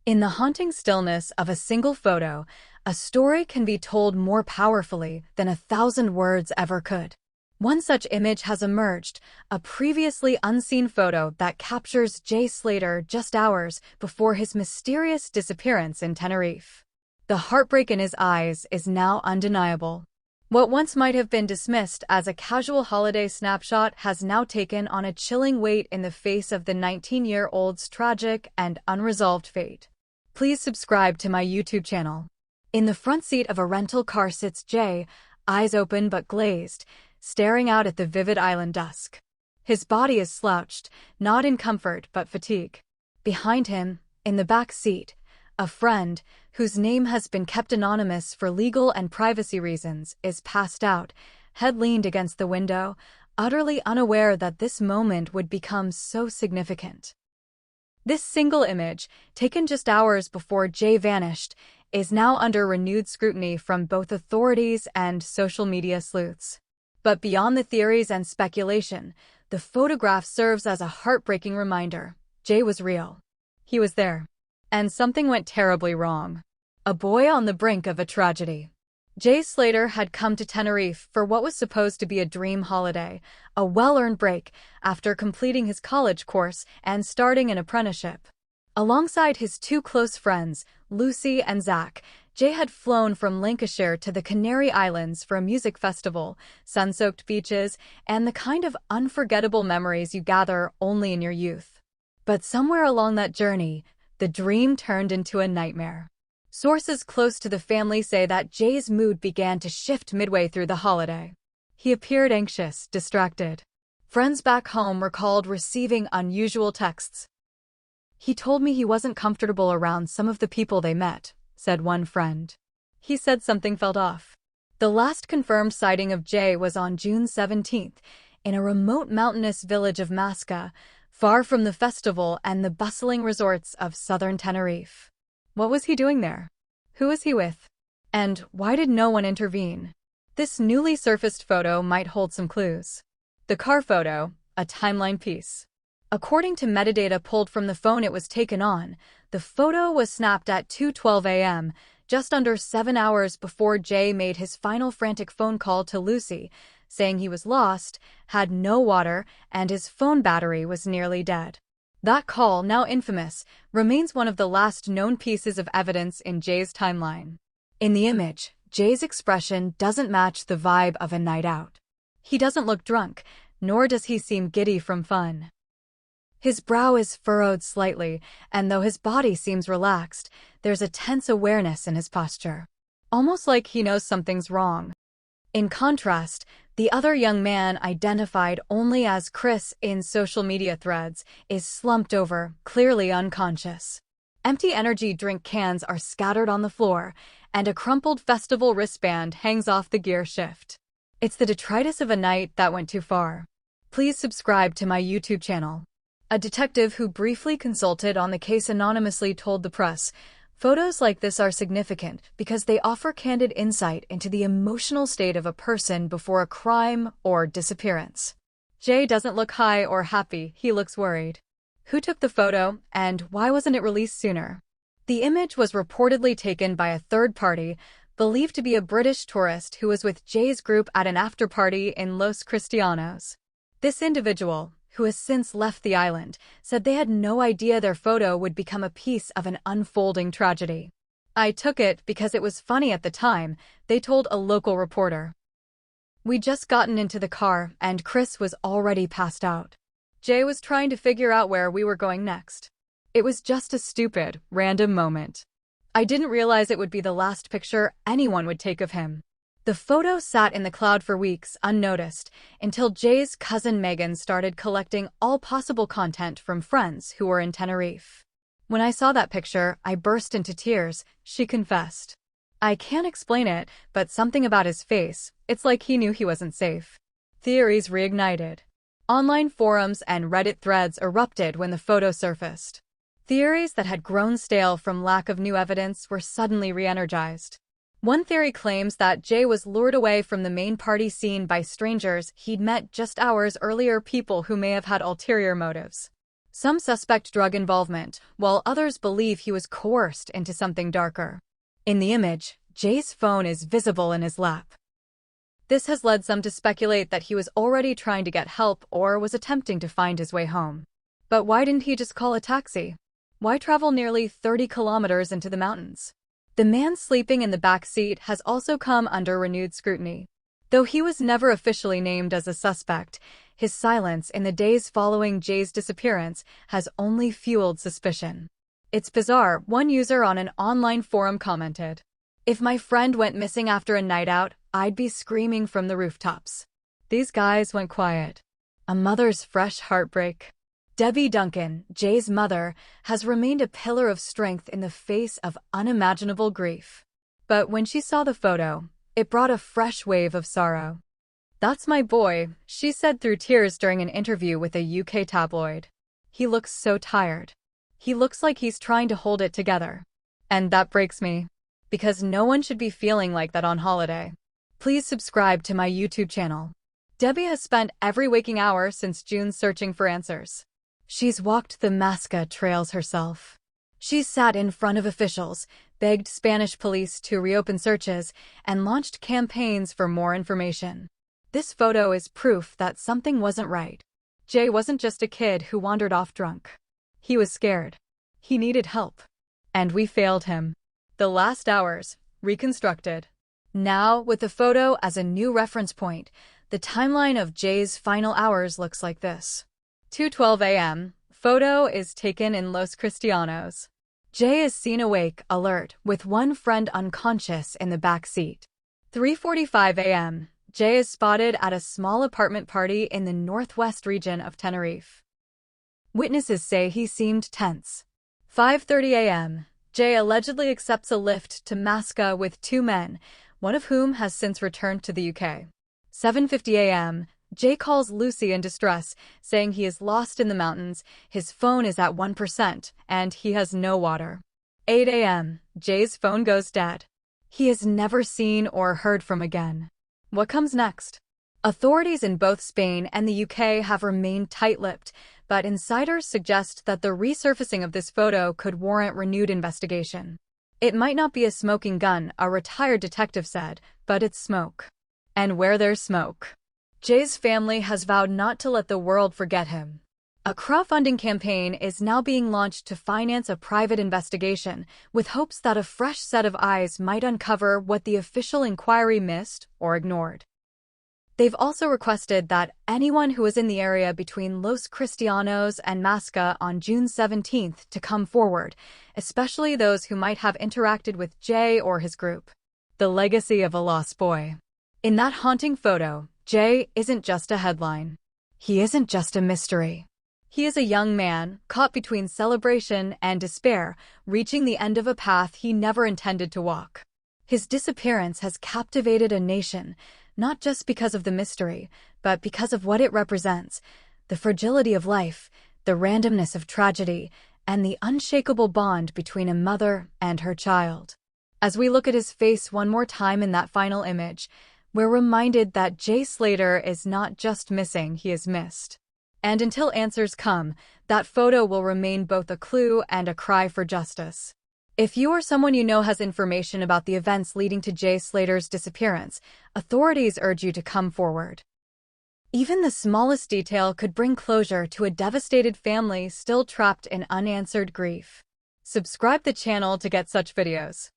In the haunting stillness of a single photo, a story can be told more powerfully than 1,000 words ever could. One such image has emerged, a previously unseen photo that captures Jay Slater just hours before his mysterious disappearance in Tenerife. The heartbreak in his eyes is now undeniable. What once might have been dismissed as a casual holiday snapshot has now taken on a chilling weight in the face of the 19-year-old's tragic and unresolved fate. Please subscribe to my YouTube channel. In the front seat of a rental car sits Jay, eyes open but glazed, staring out at the vivid island dusk. His body is slouched, not in comfort but fatigue. Behind him, in the back seat, a friend, whose name has been kept anonymous for legal and privacy reasons, is passed out, head leaned against the window, utterly unaware that this moment would become so significant. This single image, taken just hours before Jay vanished, is now under renewed scrutiny from both authorities and social media sleuths. But beyond the theories and speculation, the photograph serves as a heartbreaking reminder. Jay was real. He was there. And something went terribly wrong. A boy on the brink of a tragedy. Jay Slater had come to Tenerife for what was supposed to be a dream holiday, a well-earned break after completing his college course and starting an apprenticeship. Alongside his two close friends, Lucy and Zach, Jay had flown from Lancashire to the Canary Islands for a music festival, sun-soaked beaches, and the kind of unforgettable memories you gather only in your youth. But somewhere along that journey, the dream turned into a nightmare. Sources close to the family say that Jay's mood began to shift midway through the holiday. He appeared anxious, distracted. Friends back home recalled receiving unusual texts. "He told me he wasn't comfortable around some of the people they met," said one friend. "He said something felt off." The last confirmed sighting of Jay was on June 17th, in a remote mountainous village of Masca, far from the festival and the bustling resorts of southern Tenerife. What was he doing there? Who was he with? And why did no one intervene? This newly surfaced photo might hold some clues. The car photo, a timeline piece. According to metadata pulled from the phone it was taken on, the photo was snapped at 2:12 a.m., just under 7 hours before Jay made his final frantic phone call to Lucy, saying he was lost, had no water, and his phone battery was nearly dead. That call, now infamous, remains one of the last known pieces of evidence in Jay's timeline. In the image, Jay's expression doesn't match the vibe of a night out. He doesn't look drunk, nor does he seem giddy from fun. His brow is furrowed slightly, and though his body seems relaxed, there's a tense awareness in his posture. Almost like he knows something's wrong. In contrast, the other young man, identified only as Chris in social media threads, is slumped over, clearly unconscious. Empty energy drink cans are scattered on the floor, and a crumpled festival wristband hangs off the gear shift. It's the detritus of a night that went too far. Please subscribe to my YouTube channel. A detective who briefly consulted on the case anonymously told the press, "Photos like this are significant because they offer candid insight into the emotional state of a person before a crime or disappearance." Jay doesn't look high or happy, he looks worried. Who took the photo, and why wasn't it released sooner? The image was reportedly taken by a third party, believed to be a British tourist who was with Jay's group at an after-party in Los Cristianos. This individual, who has since left the island, said they had no idea their photo would become a piece of an unfolding tragedy. "I took it because it was funny at the time," they told a local reporter. "We just gotten into the car and Chris was already passed out. Jay was trying to figure out where we were going next. It was just a stupid, random moment. I didn't realize it would be the last picture anyone would take of him." The photo sat in the cloud for weeks unnoticed, until Jay's cousin Megan started collecting all possible content from friends who were in Tenerife. "When I saw that picture, I burst into tears," she confessed. "I can't explain it, but something about his face, it's like he knew he wasn't safe." Theories reignited. Online forums and Reddit threads erupted when the photo surfaced. Theories that had grown stale from lack of new evidence were suddenly re-energized. One theory claims that Jay was lured away from the main party scene by strangers he'd met just hours earlier, people who may have had ulterior motives. Some suspect drug involvement, while others believe he was coerced into something darker. In the image, Jay's phone is visible in his lap. This has led some to speculate that he was already trying to get help or was attempting to find his way home. But why didn't he just call a taxi? Why travel nearly 30 kilometers into the mountains? The man sleeping in the back seat has also come under renewed scrutiny. Though he was never officially named as a suspect, his silence in the days following Jay's disappearance has only fueled suspicion. It's bizarre, one user on an online forum commented. "If my friend went missing after a night out, I'd be screaming from the rooftops." These guys went quiet. A mother's fresh heartbreak. Debbie Duncan, Jay's mother, has remained a pillar of strength in the face of unimaginable grief. But when she saw the photo, it brought a fresh wave of sorrow. "That's my boy," she said through tears during an interview with a UK tabloid. "He looks so tired. He looks like he's trying to hold it together. And that breaks me. Because no one should be feeling like that on holiday. Please subscribe to my YouTube channel." Debbie has spent every waking hour since June searching for answers. She's walked the Nazca trails herself. She's sat in front of officials, begged Spanish police to reopen searches, and launched campaigns for more information. This photo is proof that something wasn't right. Jay wasn't just a kid who wandered off drunk. He was scared. He needed help. And we failed him. The Last Hours, Reconstructed. Now, with the photo as a new reference point, the timeline of Jay's final hours looks like this. 2:12 a.m. Photo is taken in Los Cristianos. Jay is seen awake, alert, with one friend unconscious in the back seat. 3:45 a.m. Jay is spotted at a small apartment party in the northwest region of Tenerife. Witnesses say he seemed tense. 5:30 a.m. Jay allegedly accepts a lift to Nazca with two men, one of whom has since returned to the UK. 7:50 a.m. Jay calls Lucy in distress, saying he is lost in the mountains, his phone is at 1%, and he has no water. 8 a.m. Jay's phone goes dead. He is never seen or heard from again. What comes next? Authorities in both Spain and the UK have remained tight-lipped, but insiders suggest that the resurfacing of this photo could warrant renewed investigation. "It might not be a smoking gun," a retired detective said, "but it's smoke. And where there's smoke." Jay's family has vowed not to let the world forget him. A crowdfunding campaign is now being launched to finance a private investigation, with hopes that a fresh set of eyes might uncover what the official inquiry missed or ignored. They've also requested that anyone who was in the area between Los Cristianos and Nazca on June 17th to come forward, especially those who might have interacted with Jay or his group. The legacy of a lost boy. In that haunting photo, Jay isn't just a headline. He isn't just a mystery. He is a young man, caught between celebration and despair, reaching the end of a path he never intended to walk. His disappearance has captivated a nation, not just because of the mystery, but because of what it represents: the fragility of life, the randomness of tragedy, and the unshakable bond between a mother and her child. As we look at his face one more time in that final image, we're reminded that Jay Slater is not just missing, he is missed. And until answers come, that photo will remain both a clue and a cry for justice. If you or someone you know has information about the events leading to Jay Slater's disappearance, authorities urge you to come forward. Even the smallest detail could bring closure to a devastated family still trapped in unanswered grief. Subscribe the channel to get such videos.